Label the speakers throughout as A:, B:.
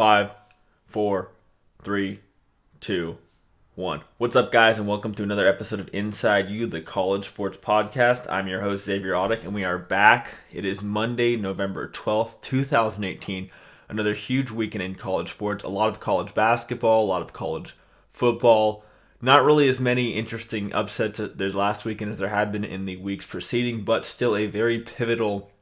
A: 5, 4, 3, 2, 1. What's up, guys, and welcome to another episode of Inside You, the college sports podcast. I'm your host, Xavier, and we are back. It is Monday, November 12th, 2018. Another huge weekend in college sports. A lot of college basketball, a lot of college football. Not really as many interesting upsets this last weekend as there had been in the weeks preceding, but still a very pivotal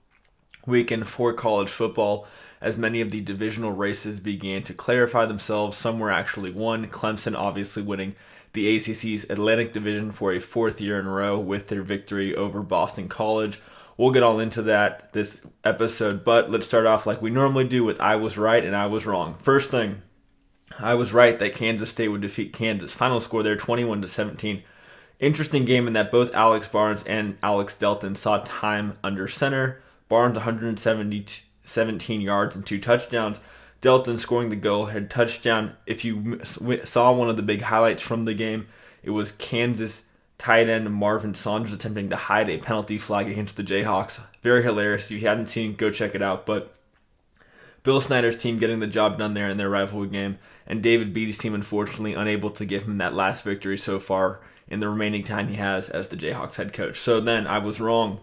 A: weekend for college football, as many of the divisional races began to clarify themselves. Some were actually won. Clemson obviously winning the ACC's Atlantic Division for a fourth year in a row with their victory over Boston College. We'll get all into that this episode, but let's start off like we normally do with I was right and I was wrong. First thing, I was right that Kansas State would defeat Kansas. Final score there, 21-17. Interesting game in that both Alex Barnes and Alex Delton saw time under center. Barnes 117 yards and 2 touchdowns. Delton scoring the go-ahead touchdown. If you saw one of the big highlights from the game, it was Kansas tight end Marvin Saunders attempting to hide a penalty flag against the Jayhawks. Very hilarious. If you hadn't seen, go check it out. But Bill Snyder's team getting the job done there in their rivalry game, and David Beaty's team unfortunately unable to give him that last victory so far in the remaining time he has as the Jayhawks head coach. So then I was wrong.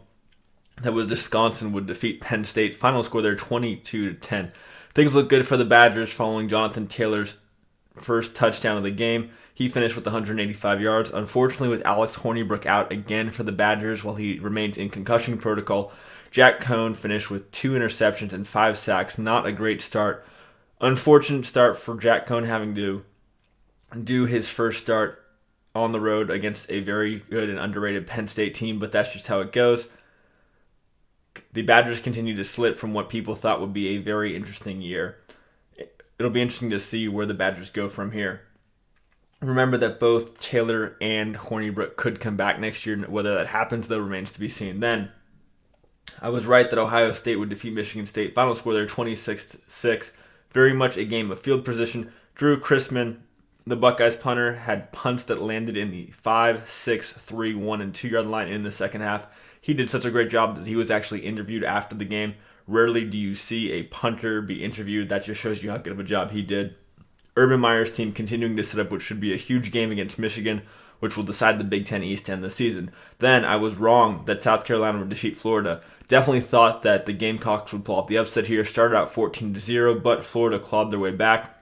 A: That was Wisconsin would defeat Penn State. Final score there, 22-10. Things look good for the Badgers following Jonathan Taylor's first touchdown of the game. He finished with 185 yards. Unfortunately, with Alex Hornibrook out again for the Badgers while he remains in concussion protocol, Jack Cohn finished with 2 interceptions and 5 sacks. Not a great start. Unfortunate start for Jack Cohn, having to do his first start on the road against a very good and underrated Penn State team, but that's just how it goes. The Badgers continue to slip from what people thought would be a very interesting year. It'll be interesting to see where the Badgers go from here. Remember that both Taylor and Hornibrook could come back next year. Whether that happens, though, remains to be seen. Then, I was right that Ohio State would defeat Michigan State. Final score there, 26-6. Very much a game of field position. Drew Chrisman, the Buckeyes punter, had punts that landed in the 5, 6, 3, 1, and 2 yard line in the second half. He did such a great job that he was actually interviewed after the game. Rarely do you see a punter be interviewed. That just shows you how good of a job he did. Urban Meyer's team continuing to set up what should be a huge game against Michigan, which will decide the Big Ten East end of the season. Then I was wrong that South Carolina would defeat Florida. Definitely thought that the Gamecocks would pull off the upset here. Started out 14-0, but Florida clawed their way back,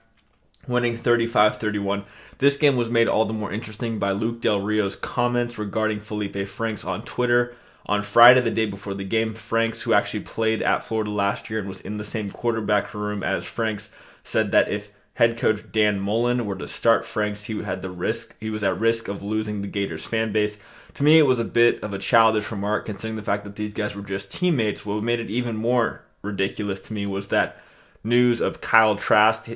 A: winning 35-31. This game was made all the more interesting by Luke Del Rio's comments regarding Felipe Franks on Twitter. On Friday, the day before the game, Franks, who actually played at Florida last year and was in the same quarterback room as Franks, said that if head coach Dan Mullen were to start Franks, he was at risk of losing the Gators fan base. To me, it was a bit of a childish remark, considering the fact that these guys were just teammates. What made it even more ridiculous to me was that news of Kyle Trask,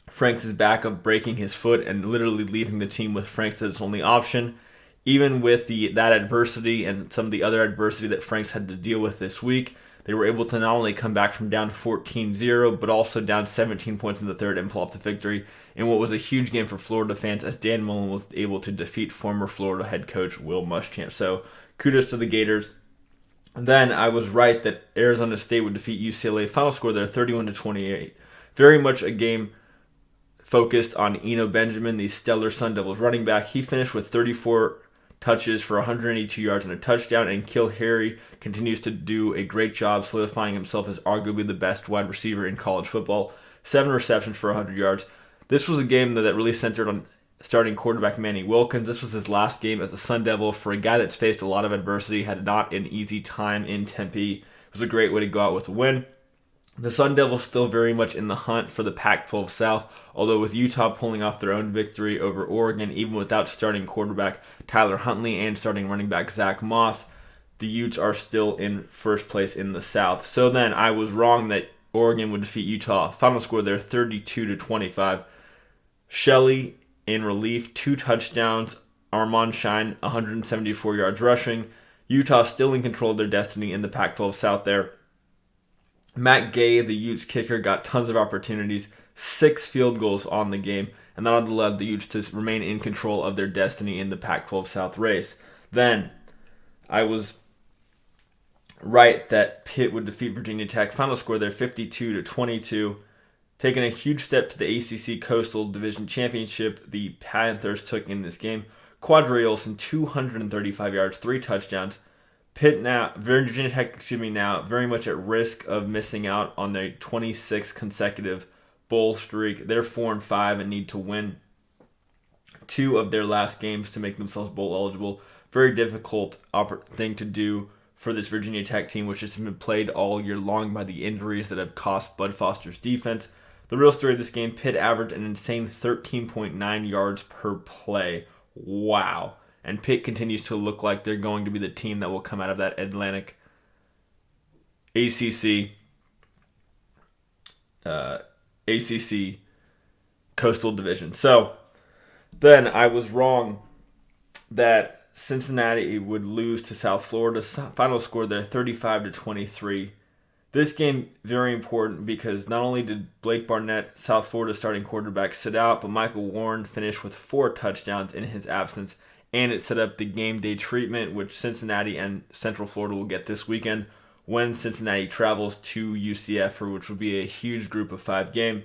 A: Franks' backup, breaking his foot and literally leaving the team with Franks as his only option. Even with that adversity and some of the other adversity that Franks had to deal with this week, they were able to not only come back from down 14-0, but also down 17 points in the third and pull off the victory in what was a huge game for Florida fans, as Dan Mullen was able to defeat former Florida head coach Will Muschamp. So kudos to the Gators. Then I was right that Arizona State would defeat UCLA. Final score there, 31-28. Very much a game focused on Eno Benjamin, the stellar Sun Devils running back. He finished with 34 touches for 182 yards and a touchdown, and Kill Harry continues to do a great job solidifying himself as arguably the best wide receiver in college football. 7 receptions for 100 yards. This was a game that really centered on starting quarterback Manny Wilkins. This was his last game as a Sun Devil for a guy that's faced a lot of adversity, had not an easy time in Tempe. It was a great way to go out with a win. The Sun Devils still very much in the hunt for the Pac-12 South, although with Utah pulling off their own victory over Oregon, even without starting quarterback Tyler Huntley and starting running back Zach Moss, the Utes are still in first place in the South. So then I was wrong that Oregon would defeat Utah. Final score there, 32-25. Shelley in relief, 2 touchdowns. Armand Shine, 174 yards rushing. Utah still in control of their destiny in the Pac-12 South there. Matt Gay, the Utes kicker, got tons of opportunities, 6 field goals on the game, and that allowed the Utes to remain in control of their destiny in the Pac-12 South race. Then, I was right that Pitt would defeat Virginia Tech. Final score there, 52-22. Taking a huge step to the ACC Coastal Division Championship, the Panthers took in this game. Quadri Olson, 235 yards, 3 touchdowns. Virginia Tech, now very much at risk of missing out on their 26th consecutive bowl streak. They're 4-5 and need to win 2 of their last games to make themselves bowl eligible. Very difficult thing to do for this Virginia Tech team, which has been played all year long by the injuries that have cost Bud Foster's defense. The real story of this game, Pitt averaged an insane 13.9 yards per play. Wow. And Pitt continues to look like they're going to be the team that will come out of that Atlantic ACC Coastal Division. So then I was wrong that Cincinnati would lose to South Florida. Final score there, 35-23. This game, very important because not only did Blake Barnett, South Florida starting quarterback, sit out, but Michael Warren finished with 4 touchdowns in his absence, and it set up the game day treatment, which Cincinnati and Central Florida will get this weekend when Cincinnati travels to UCF, which will be a huge group of 5 game.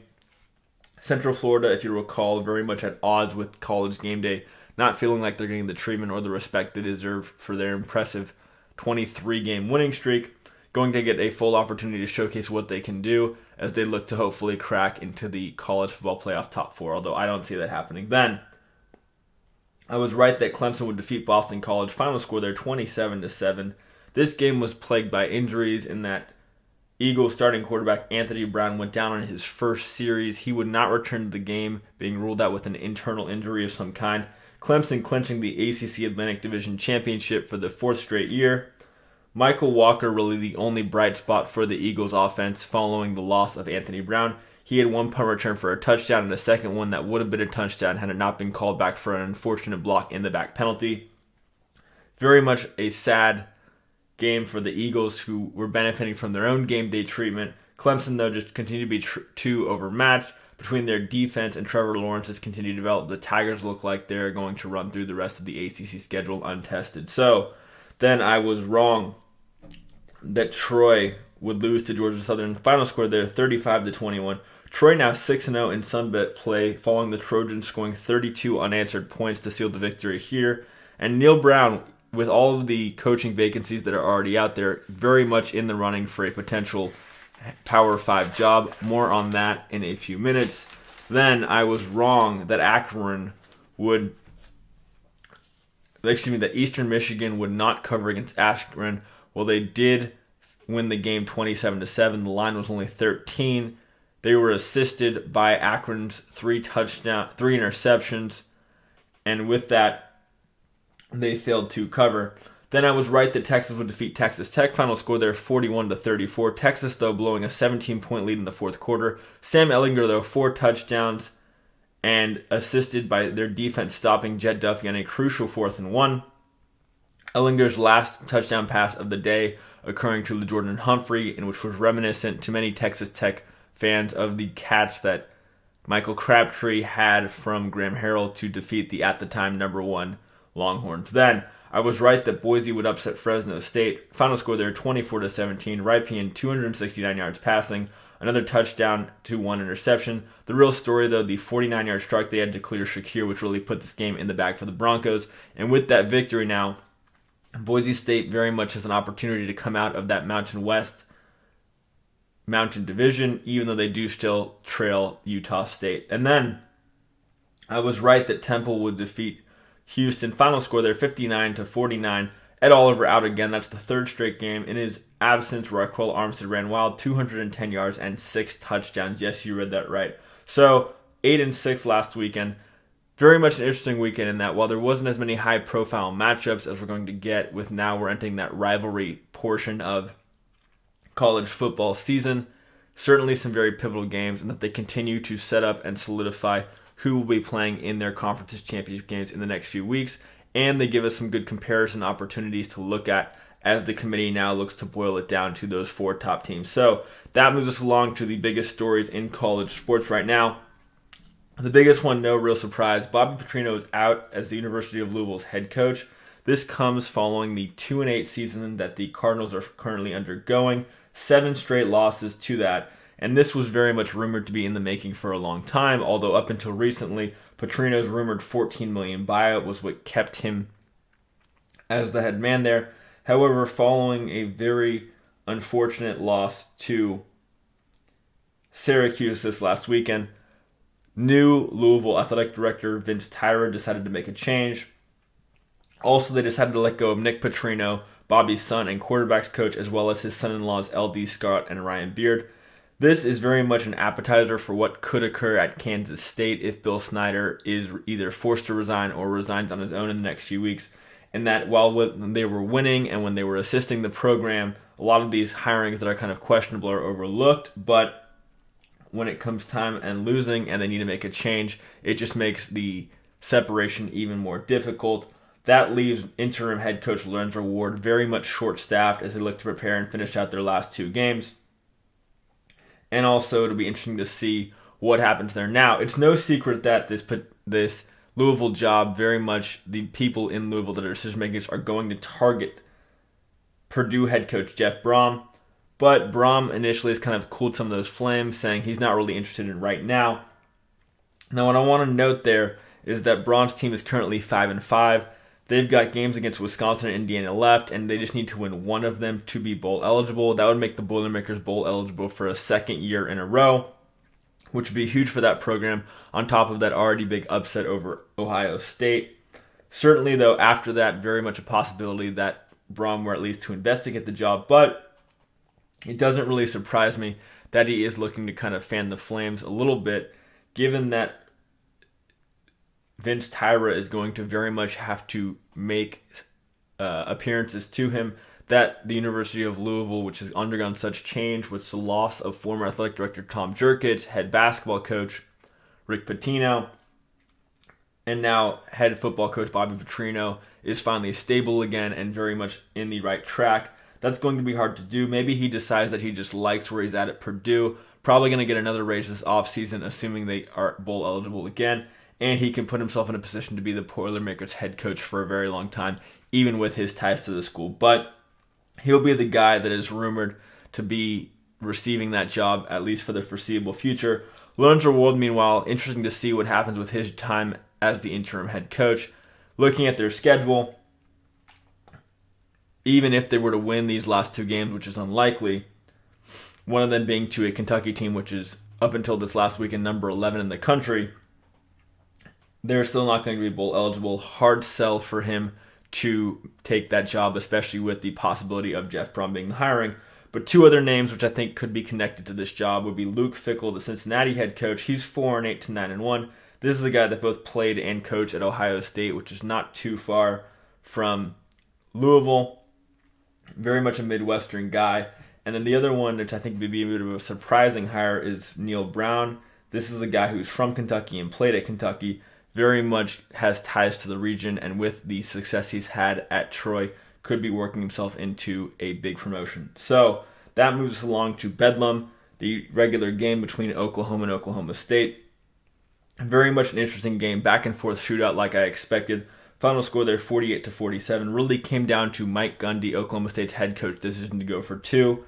A: Central Florida, if you recall, very much at odds with College game day, not feeling like they're getting the treatment or the respect they deserve for their impressive 23-game winning streak. Going to get a full opportunity to showcase what they can do as they look to hopefully crack into the college football playoff top 4, although I don't see that happening. Then, I was right that Clemson would defeat Boston College. Final score there, 27-7. This game was plagued by injuries in that Eagles starting quarterback Anthony Brown went down on his first series. He would not return to the game, being ruled out with an internal injury of some kind. Clemson clinching the ACC Atlantic Division Championship for the 4th straight year. Michael Walker really the only bright spot for the Eagles offense following the loss of Anthony Brown. He had 1 punt return for a touchdown and a second one that would have been a touchdown had it not been called back for an unfortunate block in the back penalty. Very much a sad game for the Eagles, who were benefiting from their own game day treatment. Clemson, though, just continued to be too overmatched. Between their defense and Trevor Lawrence has continued to develop, the Tigers look like they're going to run through the rest of the ACC schedule untested. So, then I was wrong that Troy would lose to Georgia Southern. Final score there, 35-21. Troy now 6-0 in Sunbelt play, following the Trojans scoring 32 unanswered points to seal the victory here. And Neil Brown, with all of the coaching vacancies that are already out there, very much in the running for a potential Power 5 job. More on that in a few minutes. Then I was wrong that that Eastern Michigan would not cover against Akron. Well, they did win the game 27-7. The line was only 13. They were assisted by Akron's 3 interceptions, and with that, they failed to cover. Then I was right that Texas would defeat Texas Tech. Final score there, 41-34. Texas, though, blowing a 17-point lead in the 4th quarter. Sam Ehlinger, though, 4 touchdowns, and assisted by their defense stopping Jett Duffy on a crucial 4th and 1. Ehlinger's last touchdown pass of the day occurring to Jordan Humphrey, in which was reminiscent to many Texas Tech fans of the catch that Michael Crabtree had from Graham Harrell to defeat the at the time number 1 Longhorns. Then I was right that Boise would upset Fresno State. Final score there, 24-17. Ripien, 269 yards passing, another touchdown to 1 interception. The real story, though, the 49-yard strike they had to clear Shakir, which really put this game in the bag for the Broncos. And with that victory now, Boise State very much has an opportunity to come out of that Mountain Division, even though they do still trail Utah State. And then I was right that Temple would defeat Houston. Final score there, 59-49. Ed Oliver out again. That's the 3rd straight game. In his absence, Raquel Armstead ran wild, 210 yards and 6 touchdowns. Yes, you read that right. So 8-6 last weekend. Very much an interesting weekend in that while there wasn't as many high-profile matchups as we're going to get with now we're entering that rivalry portion of college football season, certainly some very pivotal games, and that they continue to set up and solidify who will be playing in their conferences championship games in the next few weeks, and they give us some good comparison opportunities to look at as the committee now looks to boil it down to those 4 top teams. So that moves us along to the biggest stories in college sports right now. The biggest one, no real surprise, Bobby Petrino is out as the University of Louisville's head coach. This comes following the 2-8 season that the Cardinals are currently undergoing. 7 straight losses to that. And this was very much rumored to be in the making for a long time, although up until recently, Petrino's rumored $14 million buyout was what kept him as the head man there. However, following a very unfortunate loss to Syracuse this last weekend, new Louisville athletic director Vince Tyra decided to make a change. Also, they decided to let go of Nick Petrino, Bobby's son and quarterbacks coach, as well as his son-in-laws LD Scott and Ryan Beard. This is very much an appetizer for what could occur at Kansas State if Bill Snyder is either forced to resign or resigns on his own in the next few weeks. And that while they were winning and when they were assisting the program, a lot of these hirings that are kind of questionable are overlooked, but when it comes time and losing and they need to make a change, it just makes the separation even more difficult. That leaves interim head coach Lorenzo Ward very much short-staffed as they look to prepare and finish out their last 2 games. And also, it'll be interesting to see what happens there. Now, it's no secret that this Louisville job, very much the people in Louisville that are decision makers are going to target Purdue head coach Jeff Brohm. But Brohm initially has kind of cooled some of those flames, saying he's not really interested in right now. Now, what I want to note there is that Brohm's team is currently 5-5. They've got games against Wisconsin and Indiana left, and they just need to win one of them to be bowl eligible. That would make the Boilermakers bowl eligible for a second year in a row, which would be huge for that program, on top of that already big upset over Ohio State. Certainly, though, after that, very much a possibility that Brohm were at least to investigate the job, but it doesn't really surprise me that he is looking to kind of fan the flames a little bit, given that Vince Tyra is going to very much have to make appearances to him, that the University of Louisville, which has undergone such change with the loss of former athletic director Tom Jerkich, head basketball coach Rick Pitino, and now head football coach Bobby Petrino, is finally stable again and very much in the right track. That's going to be hard to do. Maybe he decides that he just likes where he's at Purdue. Probably going to get another raise this offseason, assuming they are bowl eligible again. And he can put himself in a position to be the Boilermakers head coach for a very long time, even with his ties to the school. But he'll be the guy that is rumored to be receiving that job, at least for the foreseeable future. Lorenzo Ward, meanwhile, interesting to see what happens with his time as the interim head coach. Looking at their schedule, even if they were to win these last 2 games, which is unlikely, one of them being to a Kentucky team, which is up until this last weekend number 11 in the country, they're still not going to be bowl eligible. Hard sell for him to take that job, especially with the possibility of Jeff Brohm being the hiring. But 2 other names which I think could be connected to this job would be Luke Fickell, the Cincinnati head coach. He's 4-8 to 9-1. This is a guy that both played and coached at Ohio State, which is not too far from Louisville. Very much a Midwestern guy. And then the other one, which I think would be a bit of a surprising hire, is Neil Brown. This is a guy who's from Kentucky and played at Kentucky. Very much has ties to the region, and with the success he's had at Troy, could be working himself into a big promotion. So that moves us along to Bedlam, the regular game between Oklahoma and Oklahoma State. Very much an interesting game, back and forth shootout like I expected. Final score there, 48-47. Really came down to Mike Gundy, Oklahoma State's head coach, decision to go for 2.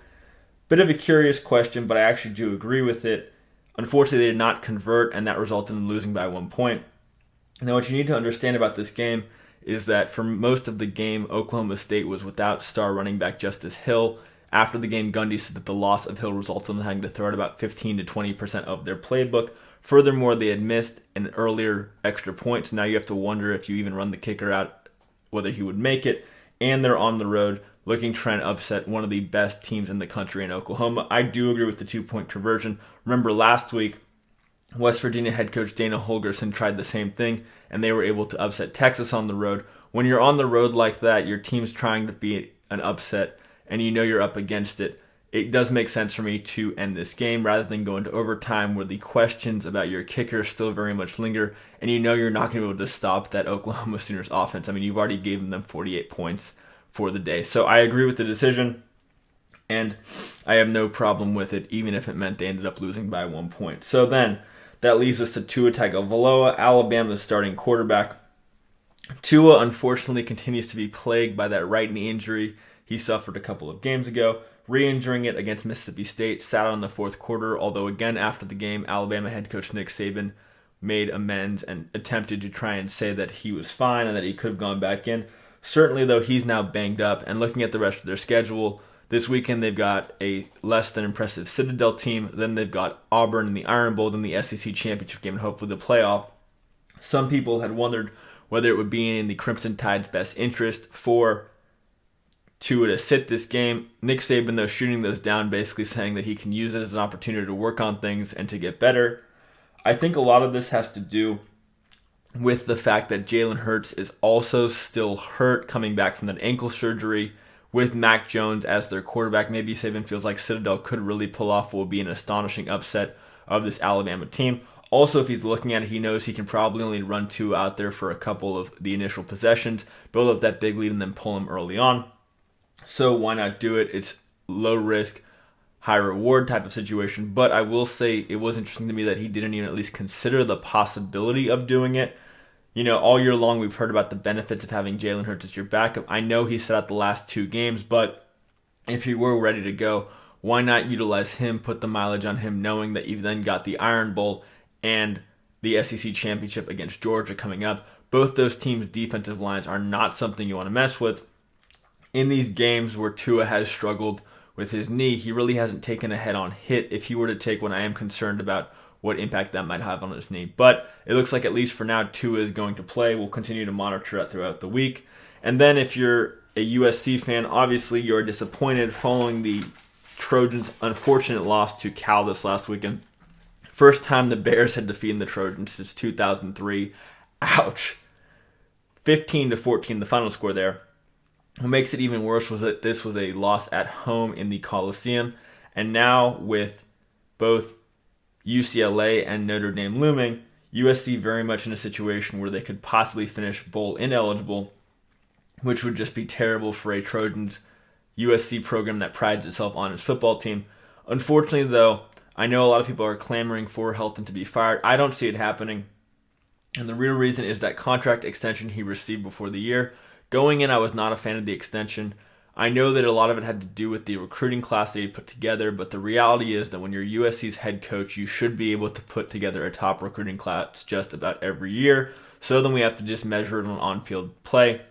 A: Bit of a curious question, but I actually do agree with it. Unfortunately, they did not convert, and that resulted in losing by 1 point. Now, what you need to understand about this game is that for most of the game, Oklahoma State was without star running back Justice Hill. After the game, Gundy said that the loss of Hill resulted in them having to throw out about 15 to 20% of their playbook. Furthermore, they had missed an earlier extra point, so now you have to wonder if you even run the kicker out, whether he would make it. And they're on the road looking to try and upset one of the best teams in the country in Oklahoma. I do agree with the 2-point conversion. Remember last week, West Virginia head coach Dana Holgorsen tried the same thing, and they were able to upset Texas on the road. When you're on the road like that, your team's trying to be an upset, and you know you're up against it. It does make sense for me to end this game rather than go into overtime where the questions about your kicker still very much linger, and you know you're not going to be able to stop that Oklahoma Sooners offense. I mean, you've already given them 48 points for the day. So I agree with the decision, and I have no problem with it, even if it meant they ended up losing by 1 point. So then, that leads us to Tua Tagovailoa, Alabama's starting quarterback. Tua, unfortunately, continues to be plagued by that right knee injury he suffered a couple of games ago. re-injuring it against Mississippi State, sat out in the fourth quarter, although again after the game, Alabama head coach Nick Saban made amends and attempted to try and say that he was fine and that he could have gone back in. Certainly, though, he's now banged up, and looking at the rest of their schedule, this weekend they've got a less than impressive Citadel team, then they've got Auburn in the Iron Bowl, then the SEC Championship game, and hopefully the playoff. Some people had wondered whether it would be in the Crimson Tide's best interest for Tua to sit this game. Nick Saban, though, shooting those down, basically saying that he can use it as an opportunity to work on things and to get better. I think a lot of this has to do with the fact that Jalen Hurts is also still hurt, coming back from that ankle surgery. With Mac Jones as their quarterback, maybe Saban feels like Citadel could really pull off what would be an astonishing upset of this Alabama team. Also, if he's looking at it, he knows he can probably only run Tua out there for a couple of the initial possessions, build up that big lead, and then pull him early on. So why not do it? It's low risk, high reward type of situation. But I will say it was interesting to me that he didn't even at least consider the possibility of doing it. You know, all year long we've heard about the benefits of having Jalen Hurts as your backup. I know he sat out the last 2 games, but if he were ready to go, why not utilize him, put the mileage on him, knowing that you've then got the Iron Bowl and the SEC Championship against Georgia coming up. Both those teams' defensive lines are not something you want to mess with. In these games where Tua has struggled with his knee, he really hasn't taken a head-on hit. If he were to take one, I am concerned about what impact that might have on his knee. But it looks like at least for now, Tua is going to play. We'll continue to monitor that throughout the week. And then if you're a USC fan, obviously you're disappointed following the Trojans' unfortunate loss to Cal this last weekend. First time the Bears had defeated the Trojans since 2003. Ouch. 15-14, the final score there. What makes it even worse was that this was a loss at home in the Coliseum. And now with both UCLA and Notre Dame looming, USC very much in a situation where they could possibly finish bowl ineligible, which would just be terrible for a Trojans USC program that prides itself on its football team. Unfortunately, though, I know a lot of people are clamoring for Helton to be fired. I don't see it happening. And the real reason is that contract extension he received before the year. Going in, I was not a fan of the extension. I know that a lot of it had to do with the recruiting class that he put together, but the reality is that when you're USC's head coach, you should be able to put together a top recruiting class just about every year. So then we have to just measure it on on-field play.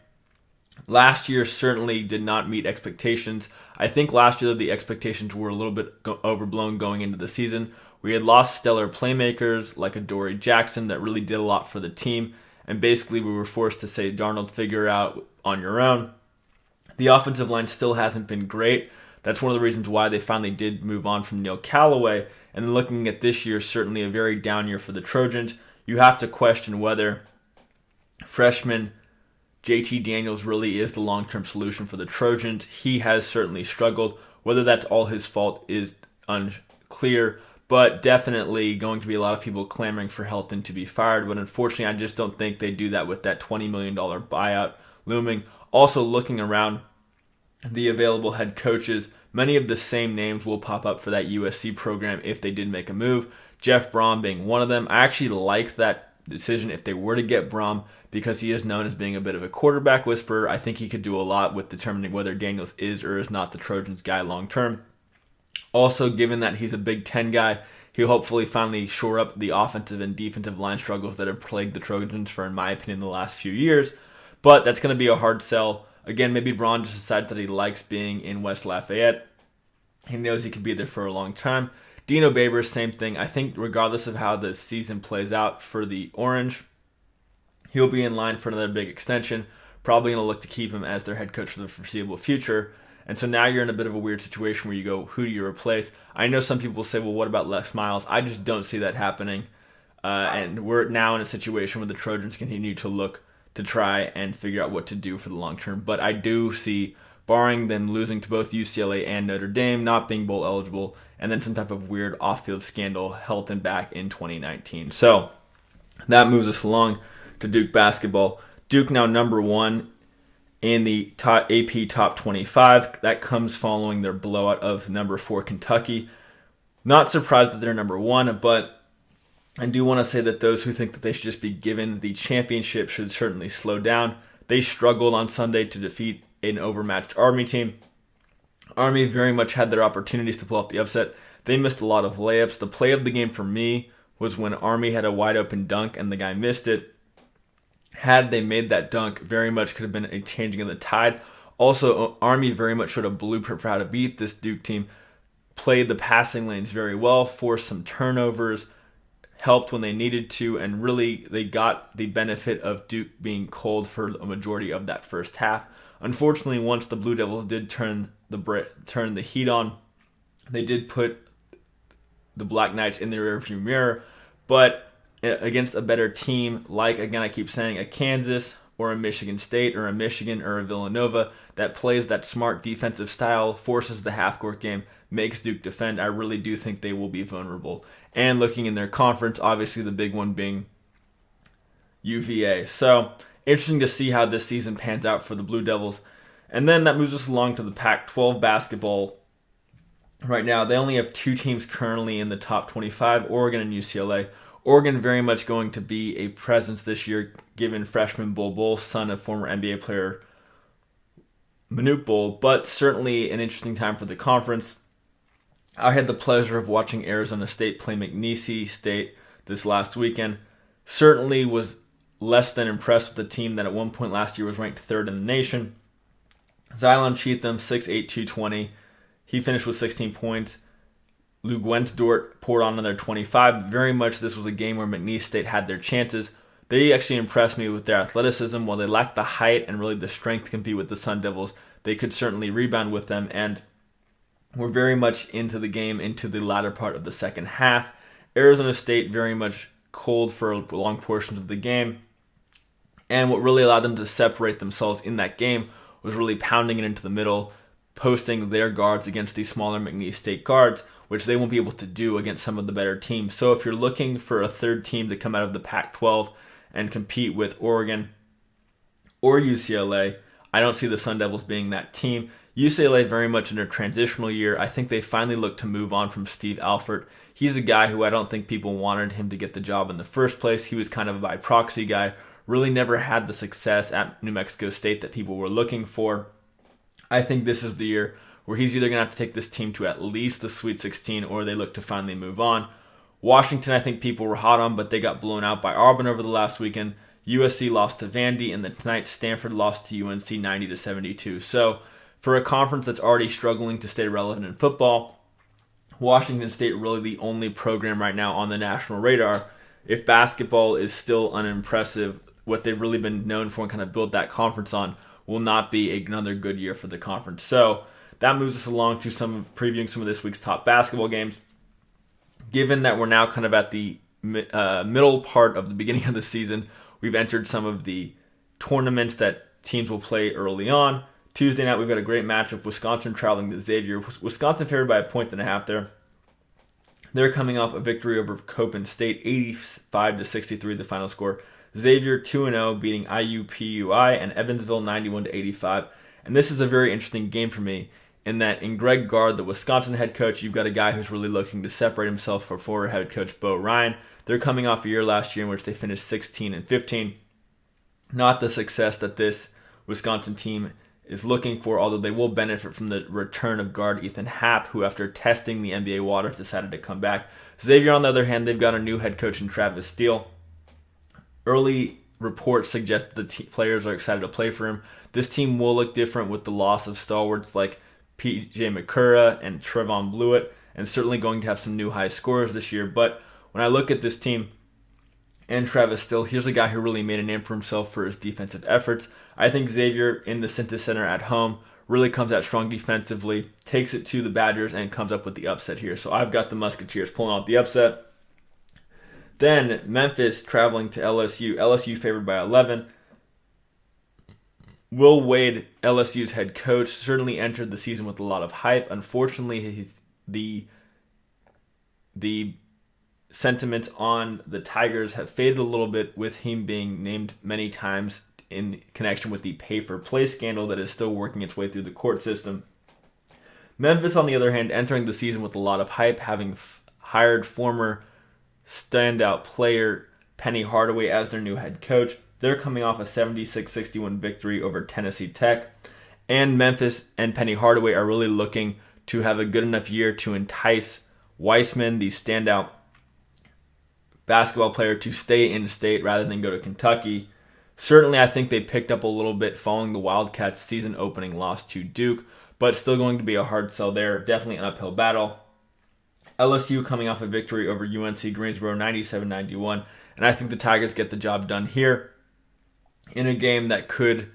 A: Last year certainly did not meet expectations. I think last year the expectations were a little bit overblown going into the season. We had lost stellar playmakers like a Dory Jackson that really did a lot for the team, and basically we were forced to say, Darnold, figure out on your own. The offensive line still hasn't been great. That's one of the reasons why they finally did move on from Neil Callaway. And looking at this year, certainly a very down year for the Trojans. You have to question whether freshman JT Daniels really is the long-term solution for the Trojans. He has certainly struggled. Whether that's all his fault is unclear, but definitely going to be a lot of people clamoring for Helton to be fired. But unfortunately, I just don't think they do that with that $20 million buyout looming. Also, looking around the available head coaches, many of the same names will pop up for that USC program if they did make a move. Jeff Brohm being one of them. I actually like that decision if they were to get Brohm because he is known as being a bit of a quarterback whisperer. I think he could do a lot with determining whether Daniels is or is not the Trojans guy long term. Also, given that he's a Big Ten guy, he'll hopefully finally shore up the offensive and defensive line struggles that have plagued the Trojans for, in my opinion, the last few years. But that's going to be a hard sell. Again, maybe Braun just decides that he likes being in West Lafayette. He knows he could be there for a long time. Dino Babers, same thing. I think regardless of how the season plays out for the Orange, he'll be in line for another big extension. Probably going to look to keep him as their head coach for the foreseeable future. And so now you're in a bit of a weird situation where you go, who do you replace? I know some people will say, well, what about Les Miles? I just don't see that happening. And we're now in a situation where the Trojans continue to look to try and figure out what to do for the long term. But I do see, barring them losing to both UCLA and Notre Dame, not being bowl eligible, and then some type of weird off-field scandal, Helton back in 2019. So that moves us along to Duke basketball. Duke now number 1 in the AP Top 25. That comes following their blowout of number 4 Kentucky. Not surprised that they're number 1, but I do want to say that those who think that they should just be given the championship should certainly slow down. They struggled on Sunday to defeat an overmatched Army team. Army very much had their opportunities to pull off the upset. They missed a lot of layups. The play of the game for me was when Army had a wide open dunk and the guy missed it. Had they made that dunk, very much could have been a changing of the tide. Also, Army very much showed a blueprint for how to beat this Duke team. Played the passing lanes very well, forced some turnovers, helped when they needed to, and really they got the benefit of Duke being cold for a majority of that first half. Unfortunately, once the Blue Devils did turn the heat on, they did put the Black Knights in the rearview mirror, but against a better team, like, again, I keep saying, a Kansas or a Michigan State or a Michigan or a Villanova that plays that smart defensive style, forces the half-court game, makes Duke defend, I really do think they will be vulnerable. And looking in their conference, obviously the big one being UVA. So, interesting to see how this season pans out for the Blue Devils. And then that moves us along to the Pac-12 basketball. Right now, they only have 2 teams currently in the top 25, Oregon and UCLA. Oregon very much going to be a presence this year, given freshman Bol Bol, son of former NBA player Manute Bol, but certainly an interesting time for the conference. I had the pleasure of watching Arizona State play McNeese State this last weekend. Certainly was less than impressed with the team that at one point last year was ranked 3rd in the nation. Xylon Cheatham, 6'8", 220. He finished with 16 points. Lou Dort poured on another 25. Very much this was a game where McNeese State had their chances. They actually impressed me with their athleticism. While they lacked the height and really the strength to compete with the Sun Devils, they could certainly rebound with them and were very much into the game into the latter part of the second half. Arizona State very much cold for long portions of the game. And what really allowed them to separate themselves in that game was really pounding it into the middle, posting their guards against these smaller McNeese State guards, which they won't be able to do against some of the better teams. So if you're looking for a third team to come out of the Pac-12 and compete with Oregon or UCLA, I don't see the Sun Devils being that team. UCLA very much in a transitional year. I think they finally look to move on from Steve Alford. He's a guy who I don't think people wanted him to get the job in the first place. He was kind of a by proxy guy. Really never had the success at New Mexico State that people were looking for. I think this is the year where he's either going to have to take this team to at least the Sweet 16 or they look to finally move on. Washington, I think people were hot on, but they got blown out by Auburn over the last weekend. USC lost to Vandy, and then tonight Stanford lost to UNC 90-72. So for a conference that's already struggling to stay relevant in football, Washington State really the only program right now on the national radar. If basketball is still unimpressive, what they've really been known for and kind of built that conference on will not be another good year for the conference. So that moves us along to previewing some of this week's top basketball games. Given that we're now kind of at the middle part of the beginning of the season, we've entered some of the tournaments that teams will play early on. Tuesday night, we've got a great matchup. Wisconsin traveling to Xavier. Wisconsin favored by 1.5 there. They're coming off a victory over Copen State, 85-63 the final score. Xavier 2-0, beating IUPUI, and Evansville 91-85. And this is a very interesting game for me in that in Greg Gard, the Wisconsin head coach, you've got a guy who's really looking to separate himself from former head coach Bo Ryan. They're coming off a year last year in which they finished 16-15. Not the success that this Wisconsin team is looking for, although they will benefit from the return of guard Ethan Happ, who after testing the NBA waters decided to come back. Xavier, on the other hand, they've got a new head coach in Travis Steele. Early reports suggest that the players are excited to play for him. This team will look different with the loss of stalwarts like P.J. McCurra and Trevon Blewett, and certainly going to have some new high scorers this year. But when I look at this team and Travis Steele, here's a guy who really made a name for himself for his defensive efforts. I think Xavier in the Cintas Center at home really comes out strong defensively, takes it to the Badgers, and comes up with the upset here. So I've got the Musketeers pulling out the upset. Then Memphis traveling to LSU. LSU favored by 11. Will Wade, LSU's head coach, certainly entered the season with a lot of hype. Unfortunately, the sentiments on the Tigers have faded a little bit with him being named many times in connection with the pay-for-play scandal that is still working its way through the court system. Memphis, on the other hand, entering the season with a lot of hype, having hired former standout player Penny Hardaway as their new head coach. They're coming off a 76-61 victory over Tennessee Tech. And Memphis and Penny Hardaway are really looking to have a good enough year to entice Weissman, the standout basketball player, to stay in state rather than go to Kentucky. Certainly, I think they picked up a little bit following the Wildcats' season opening loss to Duke, but still going to be a hard sell there. Definitely an uphill battle. LSU coming off a victory over UNC Greensboro 97-91, and I think the Tigers get the job done here in a game that could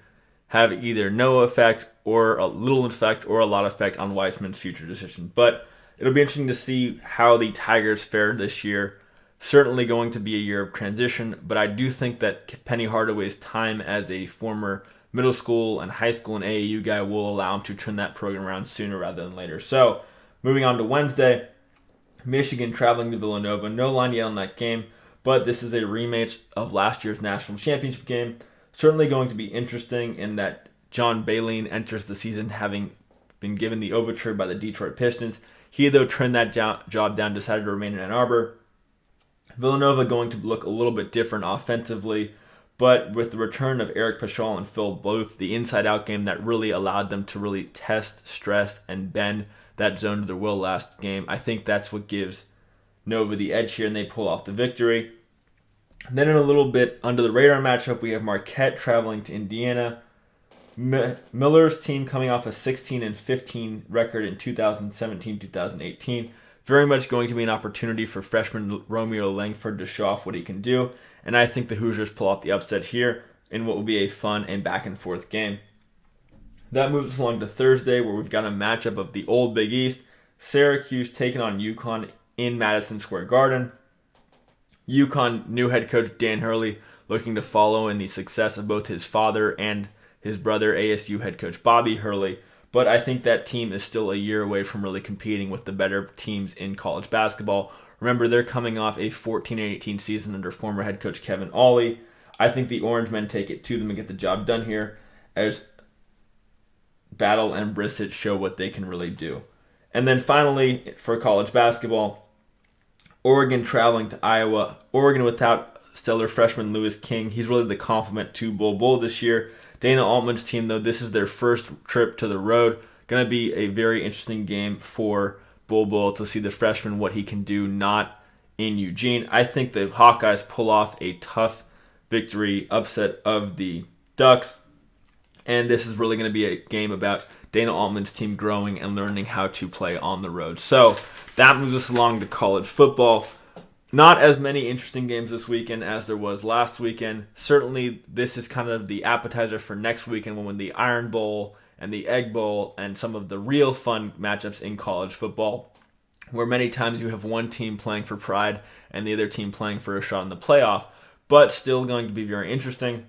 A: have either no effect or a little effect or a lot of effect on Weissman's future decision. But it'll be interesting to see how the Tigers fared this year. Certainly going to be a year of transition, but I do think that Penny Hardaway's time as a former middle school and high school and AAU guy will allow him to turn that program around sooner rather than later. So, moving on to Wednesday, Michigan traveling to Villanova. No line yet on that game, but this is a rematch of last year's national championship game. Certainly going to be interesting in that John Beilein enters the season having been given the overture by the Detroit Pistons. He, though, turned that job down, decided to remain in Ann Arbor. Villanova going to look a little bit different offensively, but with the return of Eric Paschal and Phil Booth, the inside-out game that really allowed them to really test, stress, and bend that zone to their will last game, I think that's what gives Nova the edge here, and they pull off the victory. And then in a little bit under the radar matchup, we have Marquette traveling to Indiana. Miller's team coming off a 16-15 record in 2017-2018. Very much going to be an opportunity for freshman Romeo Langford to show off what he can do. And I think the Hoosiers pull off the upset here in what will be a fun and back-and-forth game. That moves us along to Thursday, where we've got a matchup of the old Big East. Syracuse taking on UConn in Madison Square Garden. UConn new head coach Dan Hurley looking to follow in the success of both his father and his brother, ASU head coach Bobby Hurley. But I think that team is still a year away from really competing with the better teams in college basketball. Remember, they're coming off a 14-18 season under former head coach Kevin Ollie. I think the Orange Men take it to them and get the job done here as Battle and Brissett show what they can really do. And then finally, for college basketball, Oregon traveling to Iowa. Oregon without stellar freshman Lewis King. He's really the complement to Bol Bol this year. Dana Altman's team, though, this is their first trip to the road. Going to be a very interesting game for Bol Bol to see the freshman, what he can do, not in Eugene. I think the Hawkeyes pull off a tough victory, upset of the Ducks. And this is really going to be a game about Dana Altman's team growing and learning how to play on the road. So that moves us along to college football. Not as many interesting games this weekend as there was last weekend. Certainly, this is kind of the appetizer for next weekend when the Iron Bowl and the Egg Bowl and some of the real fun matchups in college football, where many times you have one team playing for pride and the other team playing for a shot in the playoff, but still going to be very interesting.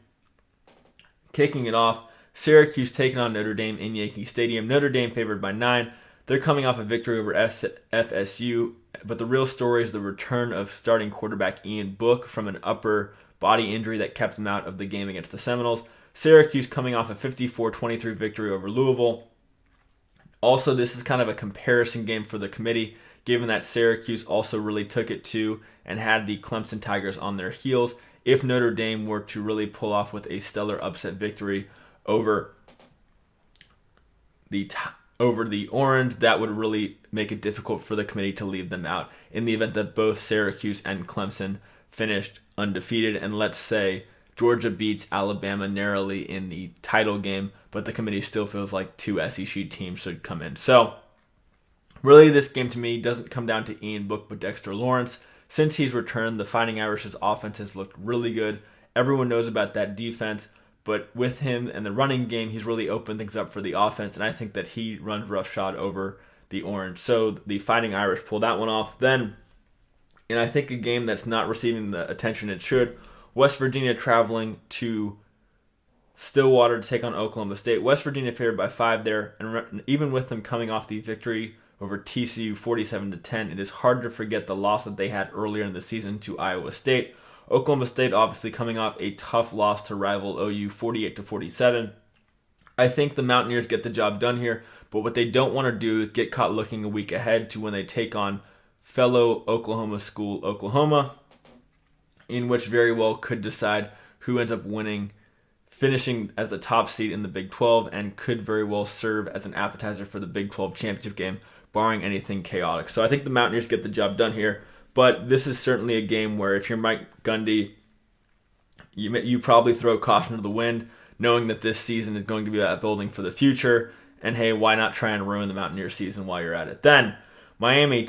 A: Kicking it off, Syracuse taking on Notre Dame in Yankee Stadium. Notre Dame favored by 9. They're coming off a victory over FSU, but the real story is the return of starting quarterback Ian Book from an upper body injury that kept him out of the game against the Seminoles. Syracuse coming off a 54-23 victory over Louisville. Also, this is kind of a comparison game for the committee, given that Syracuse also really took it to and had the Clemson Tigers on their heels. If Notre Dame were to really pull off with a stellar upset victory over the Orange, that would really make it difficult for the committee to leave them out in the event that both Syracuse and Clemson finished undefeated. And let's say Georgia beats Alabama narrowly in the title game, but the committee still feels like two SEC teams should come in. So really this game to me doesn't come down to Ian Book but Dexter Lawrence. Since he's returned, the Fighting Irish's offense has looked really good. Everyone knows about that defense. But with him and the running game, he's really opened things up for the offense, and I think that he runs roughshod over the Orange. So the Fighting Irish pull that one off. Then, and I think a game that's not receiving the attention it should, West Virginia traveling to Stillwater to take on Oklahoma State. West Virginia favored by 5 there, and even with them coming off the victory over TCU 47-10, it is hard to forget the loss that they had earlier in the season to Iowa State. Oklahoma State obviously coming off a tough loss to rival OU 48-47. I think the Mountaineers get the job done here, but what they don't want to do is get caught looking a week ahead to when they take on fellow Oklahoma school Oklahoma, in which very well could decide who ends up winning finishing as the top seed in the Big 12 and could very well serve as an appetizer for the Big 12 championship game, barring anything chaotic. So I think the Mountaineers get the job done here, but this is certainly a game where if you're Mike Gundy, you probably throw caution to the wind, knowing that this season is going to be about building for the future, and hey, why not try and ruin the Mountaineers season while you're at it? Then, Miami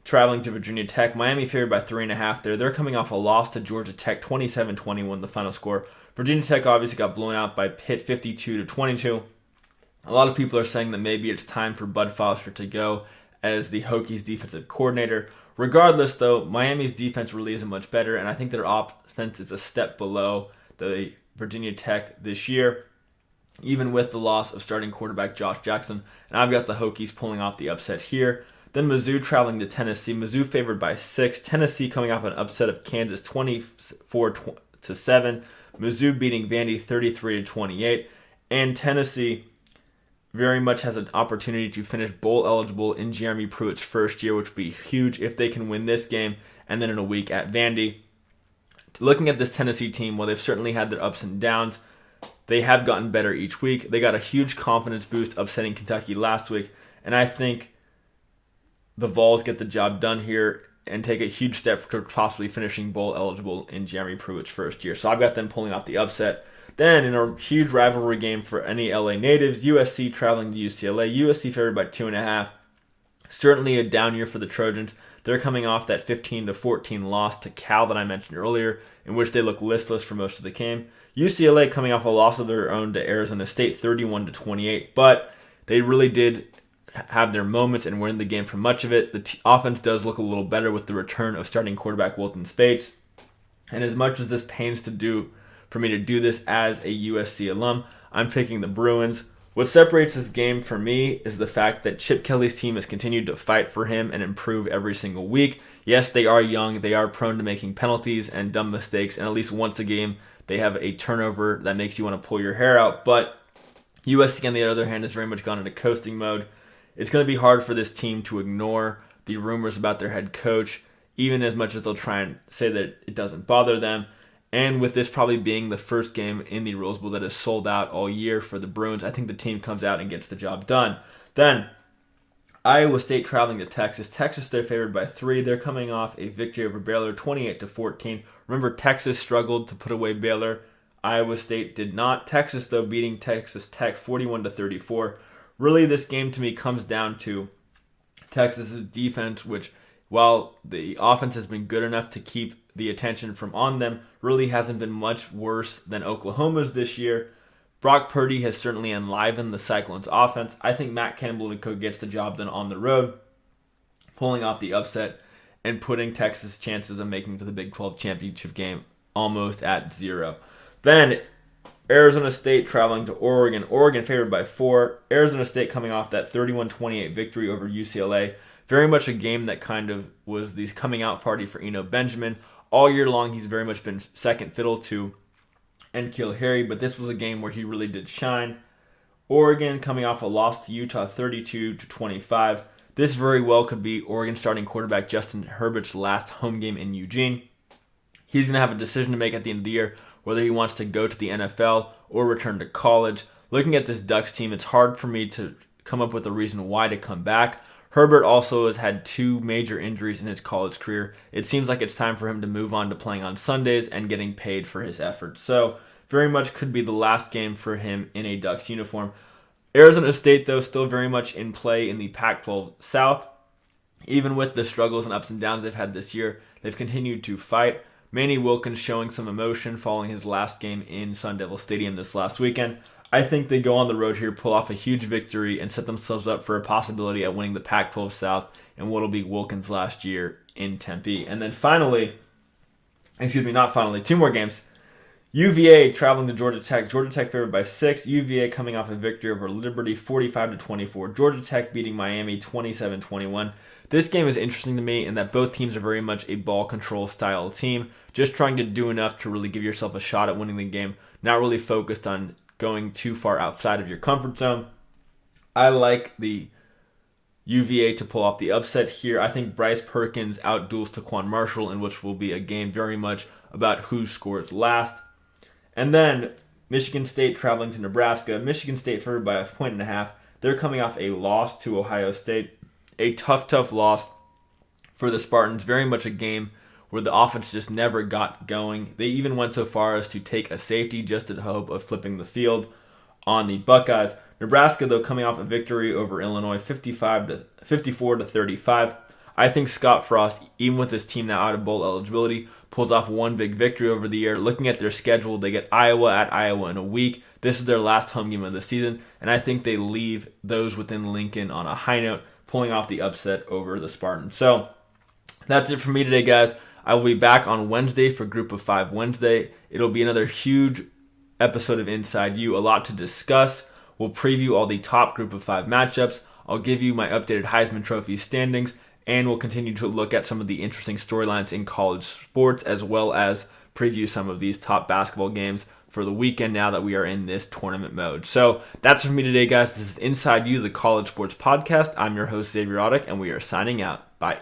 A: traveling to Virginia Tech. Miami favored by 3.5 there. They're coming off a loss to Georgia Tech, 27-21 the final score. Virginia Tech obviously got blown out by Pitt, 52-22. A lot of people are saying that maybe it's time for Bud Foster to go as the Hokies defensive coordinator. Regardless, though, Miami's defense really isn't much better, and I think their offense is a step below the Virginia Tech this year, even with the loss of starting quarterback Josh Jackson. And I've got the Hokies pulling off the upset here. Then Mizzou traveling to Tennessee. Mizzou favored by 6. Tennessee coming off an upset of Kansas 24-7. Mizzou beating Vandy 33-28. And Tennessee very much has an opportunity to finish bowl eligible in Jeremy Pruitt's first year, which would be huge if they can win this game and then in a week at Vandy. Looking at this Tennessee team, while they've certainly had their ups and downs, they have gotten better each week. They got a huge confidence boost upsetting Kentucky last week, and I think the Vols get the job done here and take a huge step to possibly finishing bowl eligible in Jeremy Pruitt's first year. So I've got them pulling off the upset. Then, in a huge rivalry game for any LA natives, USC traveling to UCLA. USC favored by 2.5. Certainly a down year for the Trojans. They're coming off that 15-14 loss to Cal that I mentioned earlier, in which they look listless for most of the game. UCLA coming off a loss of their own to Arizona State, 31-28, but they really did have their moments and win the game for much of it. The offense does look a little better with the return of starting quarterback Wilton Spates. And as much as this pains for me to do this as a USC alum, I'm picking the Bruins. What separates this game for me is the fact that Chip Kelly's team has continued to fight for him and improve every single week. Yes, they are young, they are prone to making penalties and dumb mistakes, and at least once a game they have a turnover that makes you want to pull your hair out. But USC, on the other hand, has very much gone into coasting mode. It's going to be hard for this team to ignore the rumors about their head coach, even as much as they'll try and say that it doesn't bother them. And with this probably being the first game in the Rose Bowl that is sold out all year for the Bruins, I think the team comes out and gets the job done. Then, Iowa State traveling to Texas. Texas, they're favored by 3. They're coming off a victory over Baylor, 28-14. Remember, Texas struggled to put away Baylor. Iowa State did not. Texas, though, beating Texas Tech 41-34. Really, this game to me comes down to Texas's defense, which, while the offense has been good enough to keep the attention from on them, really hasn't been much worse than Oklahoma's this year. Brock Purdy has certainly enlivened the Cyclones' offense. I think Matt Campbell and co gets the job done on the road, pulling off the upset and putting Texas' chances of making to the Big 12 championship game almost at 0. Then Arizona State traveling to Oregon. Oregon favored by 4. Arizona State coming off that 31-28 victory over UCLA. Very much a game that kind of was the coming out party for Eno Benjamin. All year long, he's very much been second fiddle to N'Keal Harry, but this was a game where he really did shine. Oregon coming off a loss to Utah 32-25. This very well could be Oregon starting quarterback Justin Herbert's last home game in Eugene. He's going to have a decision to make at the end of the year, whether he wants to go to the NFL or return to college. Looking at this Ducks team, it's hard for me to come up with a reason why to come back. Herbert also has had 2 major injuries in his college career. It seems like it's time for him to move on to playing on Sundays and getting paid for his efforts. So, very much could be the last game for him in a Ducks uniform. Arizona State, though, still very much in play in the Pac-12 South. Even with the struggles and ups and downs they've had this year, they've continued to fight. Manny Wilkins showing some emotion following his last game in Sun Devil Stadium this last weekend. I think they go on the road here, pull off a huge victory, and set themselves up for a possibility at winning the Pac-12 South in what will be Wilkins' last year in Tempe. And then finally, 2 more games. UVA traveling to Georgia Tech. Georgia Tech favored by 6. UVA coming off a victory over Liberty 45-24. Georgia Tech beating Miami 27-21. This game is interesting to me in that both teams are very much a ball control style team, just trying to do enough to really give yourself a shot at winning the game, not really focused on going too far outside of your comfort zone. I like the UVA to pull off the upset here. I think Bryce Perkins outduels Taquan Marshall, in which will be a game very much about who scores last. And then Michigan State traveling to Nebraska. Michigan State favored by 1.5. They're coming off a loss to Ohio State. A tough loss for the Spartans. Very much a game where the offense just never got going. They even went so far as to take a safety just in hope of flipping the field on the Buckeyes. Nebraska, though, coming off a victory over Illinois, 54-35. I think Scott Frost, even with his team now out of bowl eligibility, pulls off one big victory over the year. Looking at their schedule, they get Iowa at Iowa in a week. This is their last home game of the season, and I think they leave those within Lincoln on a high note, pulling off the upset over the Spartans. So that's it for me today, guys. I will be back on Wednesday for Group of 5 Wednesday. It'll be another huge episode of Inside You, a lot to discuss. We'll preview all the top Group of 5 matchups. I'll give you my updated Heisman Trophy standings, and we'll continue to look at some of the interesting storylines in college sports, as well as preview some of these top basketball games for the weekend now that we are in this tournament mode. So that's for me today, guys. This is Inside You, the college sports podcast. I'm your host, Xavier, and we are signing out. Bye.